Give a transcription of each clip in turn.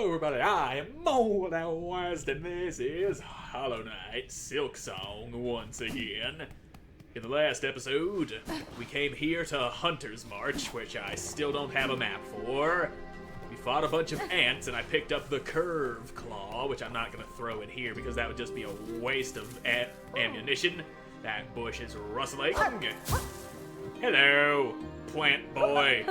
Hello everybody, I am Moldy, and this is Hollow Knight Silksong once again. In the last episode, we came here to Hunter's March, which I still don't have a map for. We fought a bunch of ants, and I picked up the curve claw, which I'm not going to throw in here because that would just be a waste of ammunition. That bush is rustling. Hello, plant boy.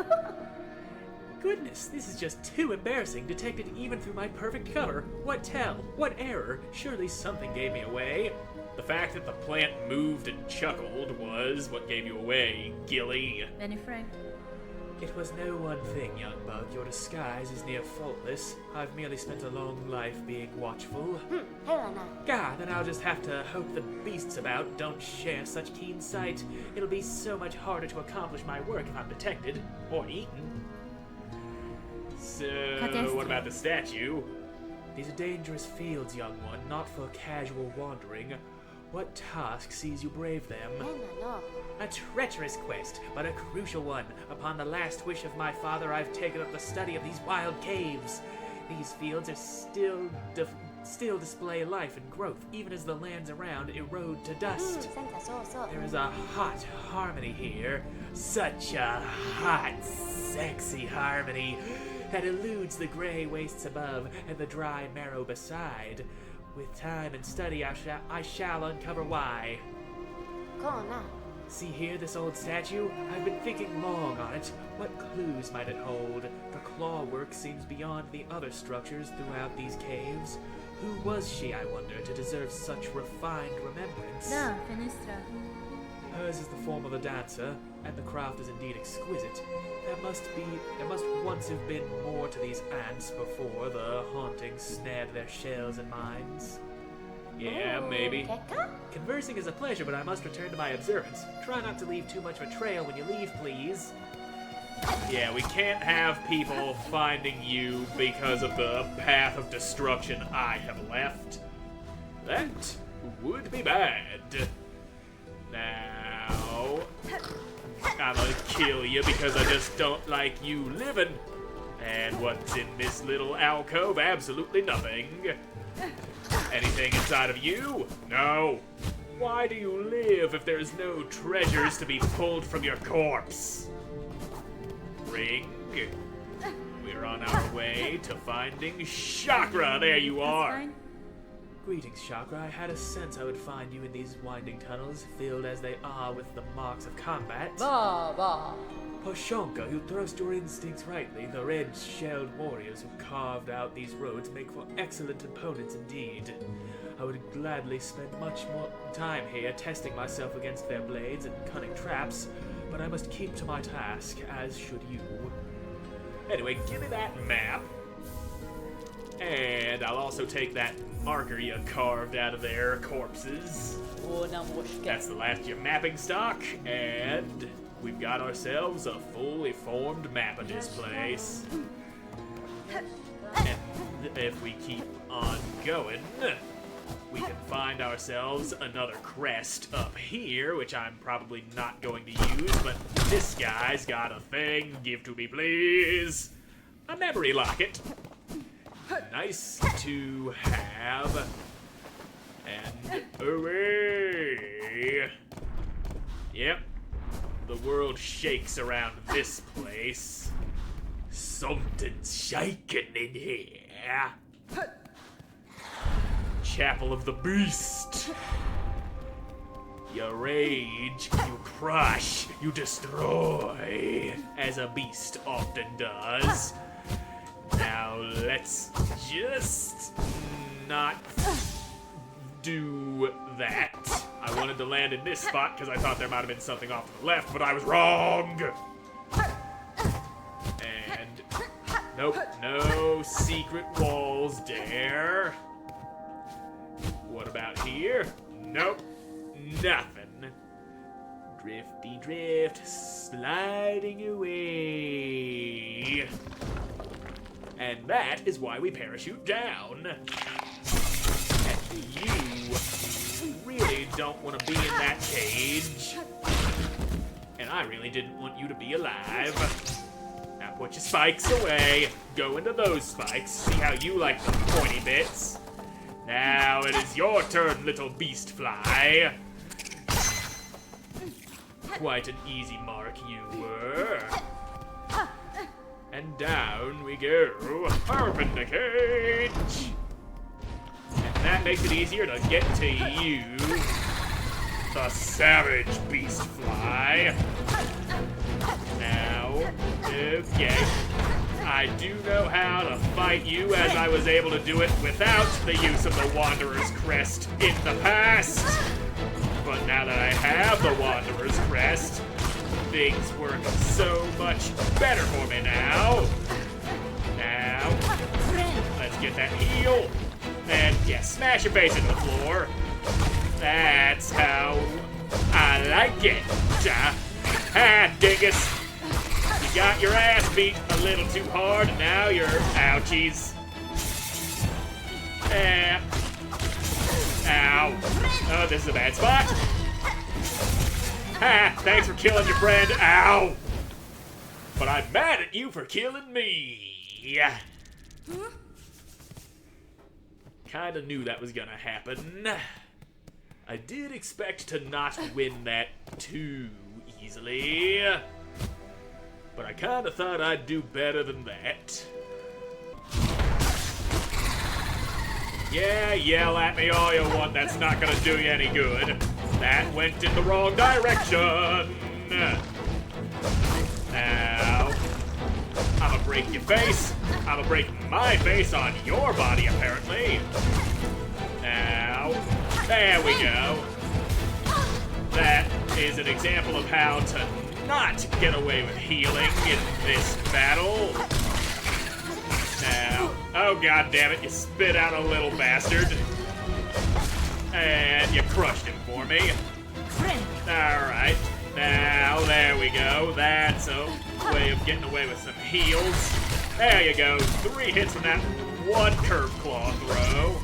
Goodness, this is just too embarrassing, detected even through my perfect cover. What tell? What error? Surely something gave me away. The fact that the plant moved and chuckled was what gave you away, Gilly. Benny Frank. It was no one thing, young bug. Your disguise is near faultless. I've merely spent a long life being watchful. God, then I'll just have to hope the beasts about don't share such keen sight. It'll be so much harder to accomplish my work if I'm detected or eaten. So, what about the statue? These are dangerous fields, young one, not for casual wandering. What task sees you brave them? A treacherous quest, but a crucial one. Upon the last wish of my father, I've taken up the study of these wild caves. These fields are still display life and growth, even as the lands around erode to dust. There is a hot harmony here. Such a hot, sexy harmony that eludes the gray wastes above and the dry marrow beside. With time and study, I shall uncover why. See here, this old statue? I've been thinking long on it. What clues might it hold? The claw work seems beyond the other structures throughout these caves. Who was she, I wonder, to deserve such refined remembrance? Da, Fenestra. Hers is the form of a dancer, and the craft is indeed exquisite. There must once have been more to these ants before the hauntings snared their shells and minds. Yeah, maybe. Conversing is a pleasure, but I must return to my observance. Try not to leave too much of a trail when you leave, please. Yeah, we can't have people finding you because of the path of destruction I have left. That would be bad. Now, I'm gonna kill you because I just don't like you living. And what's in this little alcove? Absolutely nothing. Anything inside of you? No. Why do you live if there's no treasures to be pulled from your corpse? Ring. We're on our way to finding Chakra. There you are. Fine. Greetings, Chakra. I had a sense I would find you in these winding tunnels, filled as they are with the marks of combat. Poshonka, you thrust your instincts rightly. The red-shelled warriors who carved out these roads make for excellent opponents indeed. I would gladly spend much more time here testing myself against their blades and cunning traps, but I must keep to my task, as should you. Anyway, give me that map. And I'll also take that marker you carved out of their corpses. That's the last of your mapping stock, and we've got ourselves a fully formed map of this place. And if we keep on going, we can find ourselves another crest up here, which I'm probably not going to use, but this guy's got a thing. Give to me, please. A memory locket. Nice to have. And away. Yep. The world shakes around this place. Something's shaking in here. Chapel of the Beast. You rage, you crush, you destroy, as a beast often does. Now let's just not do that. I wanted to land in this spot because I thought there might have been something off to the left, but I was wrong. And nope, no secret walls there. What about here? Nope, nothing. Drifty drift, sliding away. And that is why we parachute down. And you really don't want to be in that cage. And I really didn't want you to be alive. Now Put your spikes away. Go into those spikes. See how you like the pointy bits. Now it is your turn, little beast fly. Quite an easy mark you were. And down we go. Perpendicate. And that makes it easier to get to you. The savage beast fly. Now, okay. I do know how to fight you, as I was able to do it without the use of the Wanderer's Crest in the past. But now that I have the Wanderer's Crest, things work so much better for me now. Now, let's get that heal. And yeah, smash your face into the floor. That's how I like it. Ah, dingus. You got your ass beat a little too hard, and now you're ouchies. Ow. Oh, this is a bad spot. Ha! Thanks for killing your friend. Ow! But I'm mad at you for killing me. Kinda knew that was gonna happen. I did expect to not win that too easily. But I kinda thought I'd do better than that. Yeah, yell at me all you want, that's not gonna do you any good. That went in the wrong direction. Now, I'ma break your face. I'ma break my face on your body, apparently. Now, there we go. That is an example of how to not get away with healing in this battle. Now, oh god damn it, you spit out a little bastard. And you crushed him for me. Alright, now there we go. That's a way of getting away with some heals. There you go, 3 hits from that one curve claw throw.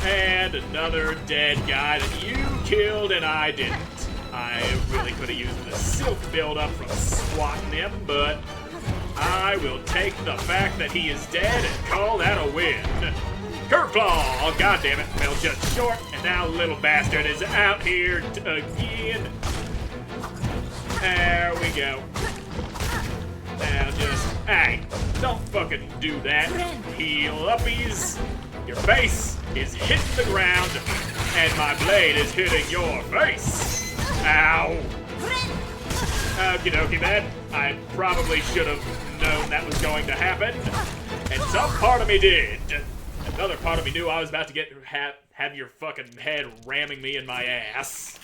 And another dead guy that you killed and I didn't. I really could have used the silk build-up from swatting him, but I will take the fact that he is dead and call that a win. Curve claw! Oh, god damn it, fell just short, and now little bastard is out here again. There we go. Now just, hey, don't fucking do that. Heal uppies. Your face is hitting the ground, and my blade is hitting your face. Ow. Okie dokie, man. I probably should have known that was going to happen. And some part of me did. Another part of me knew I was about to have your fucking head ramming me in my ass.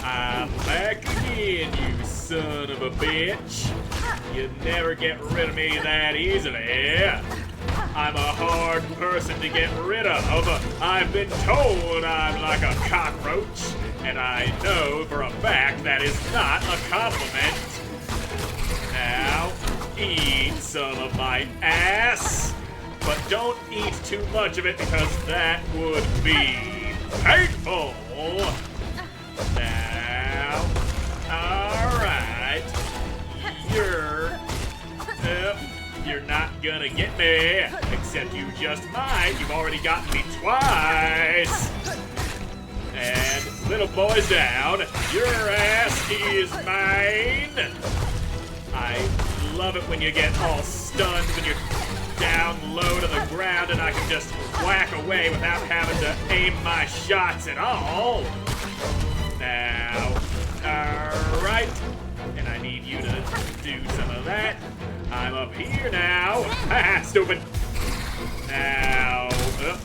I'm back again, you son of a bitch. You never get rid of me that easily. I'm a hard person to get rid of. I've been told I'm like a cockroach, and I know for a fact that is not a compliment. Now, eat some of my ass, but don't eat too much of it because that would be painful. Now, alright, you're not gonna get me, except you just might. You've already gotten me twice. And little boy's down. Your ass is mine. I love it when you get all stunned when you're down low to the ground and I can just whack away without having to aim my shots at all. Now, alright. And I need you to do some of that. I'm up here now. Haha, stupid. Now, a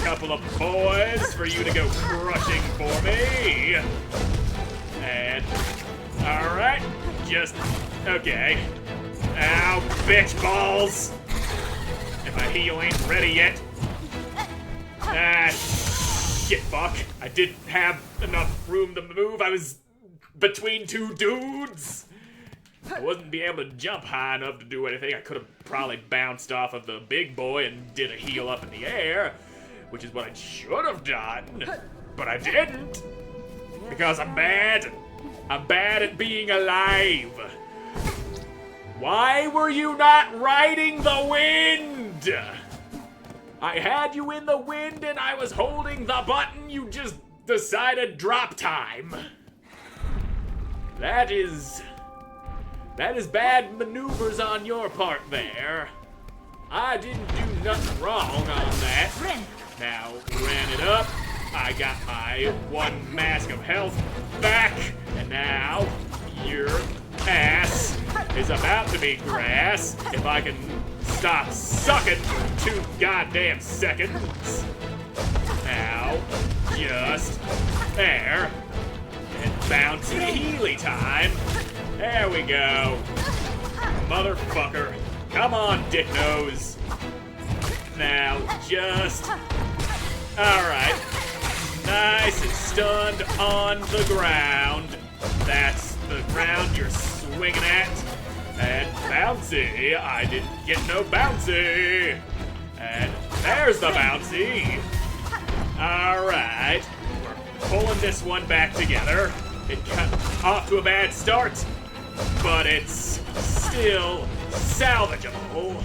couple of boys for you to go crushing for me. And, alright, just, okay. Ow, bitch balls. And my heal ain't ready yet. Ah, shit, fuck. I didn't have enough room to move. I was between two dudes. I wasn't being able to jump high enough to do anything. I could have probably bounced off of the big boy and did a heal up in the air, which is what I should have done. But I didn't. Because I'm bad. I'm bad at being alive. Why were you not riding the wind? I had you in the wind and I was holding the button. You just decided drop time. That is bad maneuvers on your part there. I didn't do nothing wrong on that. Now, ran it up. I got my 1 mask of health back. And now, your ass is about to be grass. If I can stop sucking for 2 goddamn seconds. Now, just there. And bouncy Healy time. There we go. Motherfucker. Come on, dick nose. Now, just... Alright. Nice and stunned on the ground. That's the ground you're swinging at. And bouncy. I didn't get no bouncy. And there's the bouncy. Alright. We're pulling this one back together. It got off to a bad start, but it's still salvageable.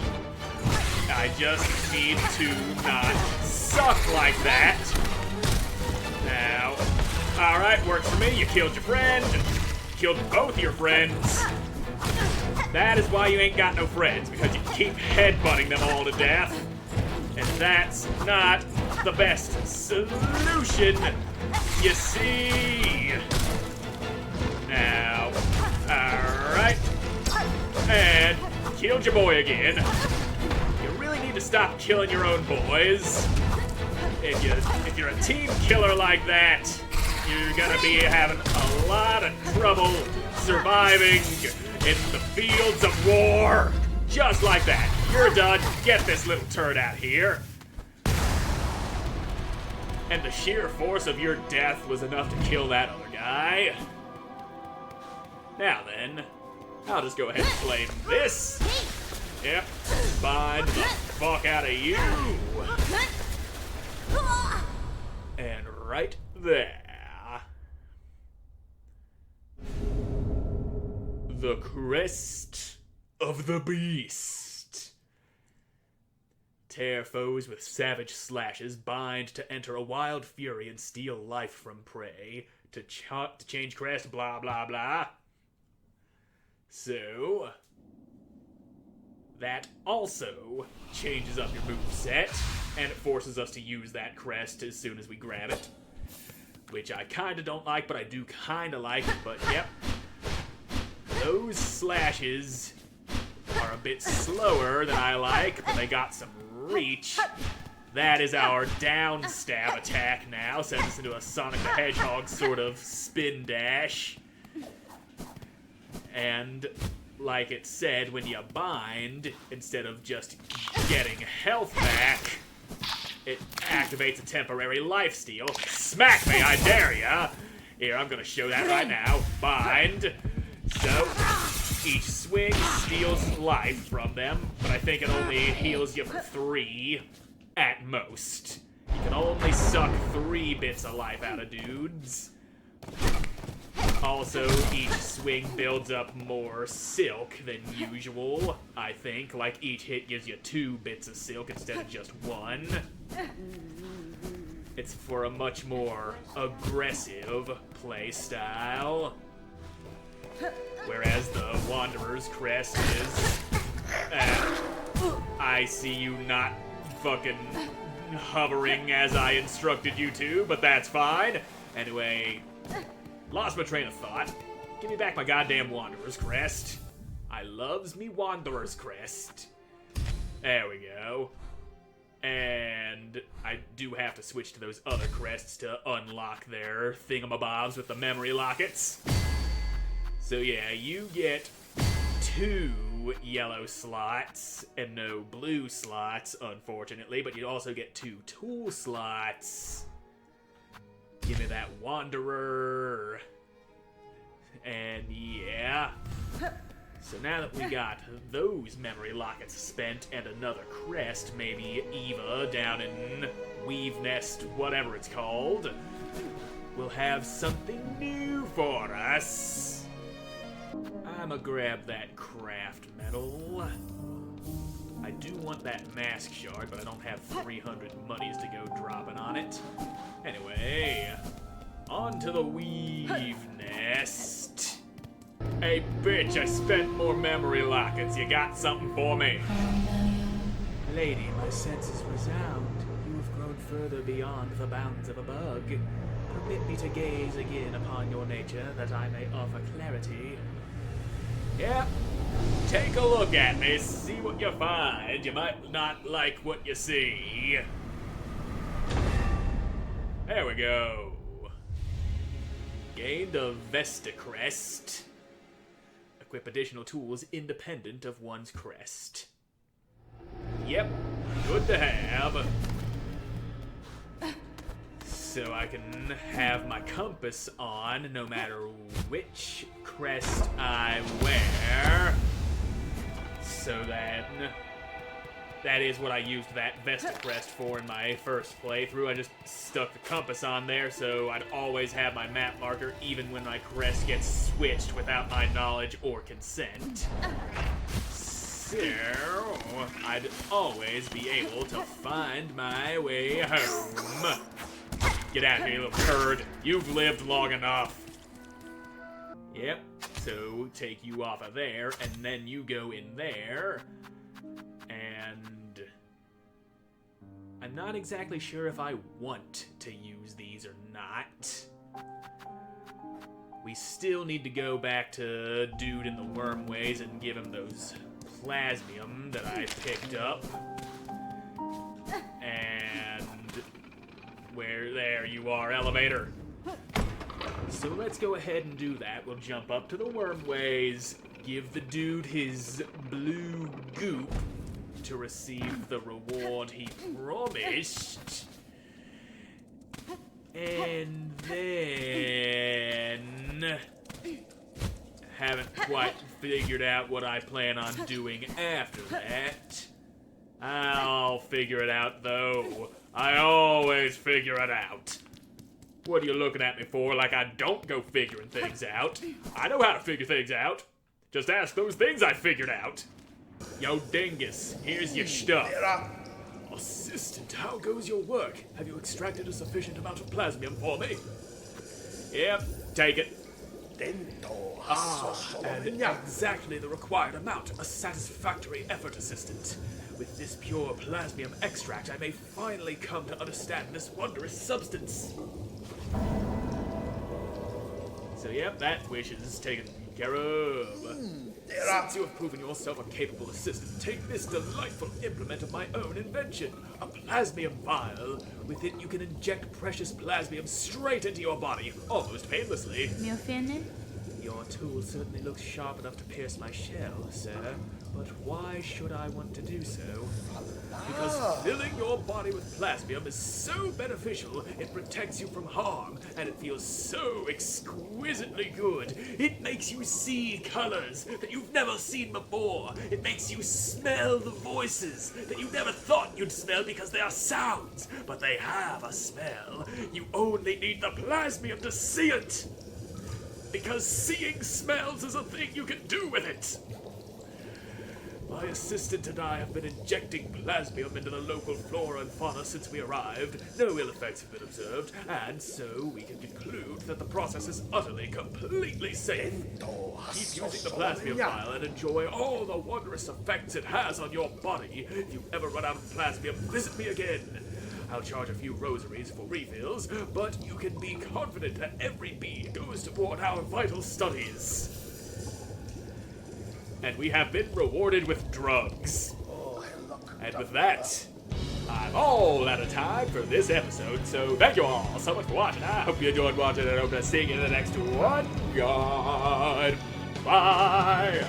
I just need to not suck like that. Now, alright, works for me. You killed your friend. Killed both your friends. That is why you ain't got no friends, because you keep headbutting them all to death. And that's not the best solution, you see. Now, alright. And killed your boy again. You really need to stop killing your own boys. If you're a team killer like that, you're gonna be having a lot of trouble surviving in the fields of war. Just like that. You're done. Get this little turd out here. And the sheer force of your death was enough to kill that other guy. Now then, I'll just go ahead and claim this. Yep, bind the fuck out of you. And right there. The crest of the beast. Tear foes with savage slashes, bind to enter a wild fury and steal life from prey. To change crest, blah blah blah. So, that also changes up your moveset, and it forces us to use that crest as soon as we grab it. Which I kinda don't like, but I do kinda like it, but yep. Those slashes are a bit slower than I like, but they got some reach. That is our down stab attack now, sends us into a Sonic the Hedgehog sort of spin dash. And like it said, when you bind, instead of just getting health back, it activates a temporary lifesteal. Smack me, I dare ya! Here, I'm gonna show that right now. Bind. So, each swing steals life from them, but I think it only heals you for 3 at most. You can only suck 3 bits of life out of dudes. Also, each swing builds up more silk than usual, I think. Like, each hit gives you 2 bits of silk instead of just 1. It's for a much more aggressive playstyle. Whereas the Wanderer's crest is... I see you not fucking hovering as I instructed you to, but that's fine. Anyway, lost my train of thought. Give me back my goddamn Wanderer's crest. I loves me Wanderer's crest. There we go. And I do have to switch to those other crests to unlock their thingamabobs with the memory lockets. So yeah, you get 2 yellow slots and no blue slots, unfortunately, but you also get 2 tool slots. Give me that Wanderer. And yeah. So now that we got those memory lockets spent and another crest, maybe Eva down in Weave Nest, whatever it's called, will have something new for us. I'ma grab that craft metal. I do want that mask shard, but I don't have 300 monies to go dropping on it. Anyway, on to the weave nest. Hey bitch, I spent more memory lockets. You got something for me? Lady, my senses resound. You have grown further beyond the bounds of a bug. Permit me to gaze again upon your nature, that I may offer clarity. Yep. Take a look at me, see what you find. You might not like what you see. There we go. Gained a Vesta crest. Equip additional tools independent of one's crest. Yep, good to have. So I can have my compass on no matter which crest I wear. So then, that is what I used that Vesta crest for in my first playthrough. I just stuck the compass on there so I'd always have my map marker even when my crest gets switched without my knowledge or consent. So, I'd always be able to find my way home. Get out of here, you little turd. You've lived long enough. Yep, so take you off of there, and then you go in there, and I'm not exactly sure if I want to use these or not. We still need to go back to Dude in the Wormways and give him those plasmium that I picked up. And there you are, elevator. So let's go ahead and do that. We'll jump up to the Wormways, give the dude his blue goop to receive the reward he promised, and then haven't quite figured out what I plan on doing after that. I'll figure it out, though. I always figure it out. What are you looking at me for, like I don't go figuring things out? I know how to figure things out. Just ask those things I figured out. Yo, Dingus, here's your stuff. Assistant, how goes your work? Have you extracted a sufficient amount of plasmium for me? Yep, take it. And exactly the required amount. A satisfactory effort, Assistant. With this pure plasmium extract, I may finally come to understand this wondrous substance. So yep, that wish is taken care of. Since you have proven yourself a capable assistant, take this delightful implement of my own invention, a plasmium vial. With it, you can inject precious plasmium straight into your body, almost painlessly. Your tool certainly looks sharp enough to pierce my shell, sir. But why should I want to do so? Because filling your body with plasmium is so beneficial, it protects you from harm, and it feels so exquisitely good. It makes you see colors that you've never seen before. It makes you smell the voices that you never thought you'd smell because they are sounds, but they have a smell. You only need the plasmium to see it. Because seeing smells is a thing you can do with it. My assistant and I have been injecting plasmium into the local flora and fauna since we arrived. No ill effects have been observed, and so we can conclude that the process is utterly, completely safe. Keep using the plasmium vial and enjoy all the wondrous effects it has on your body. If you ever run out of plasmium, visit me again. I'll charge a few rosaries for refills, but you can be confident that every bead goes toward our vital studies. And we have been rewarded with drugs. And with that, I'm all out of time for this episode, so thank you all so much for watching. I hope you enjoyed watching, and I hope to see you in the next one. Goodbye.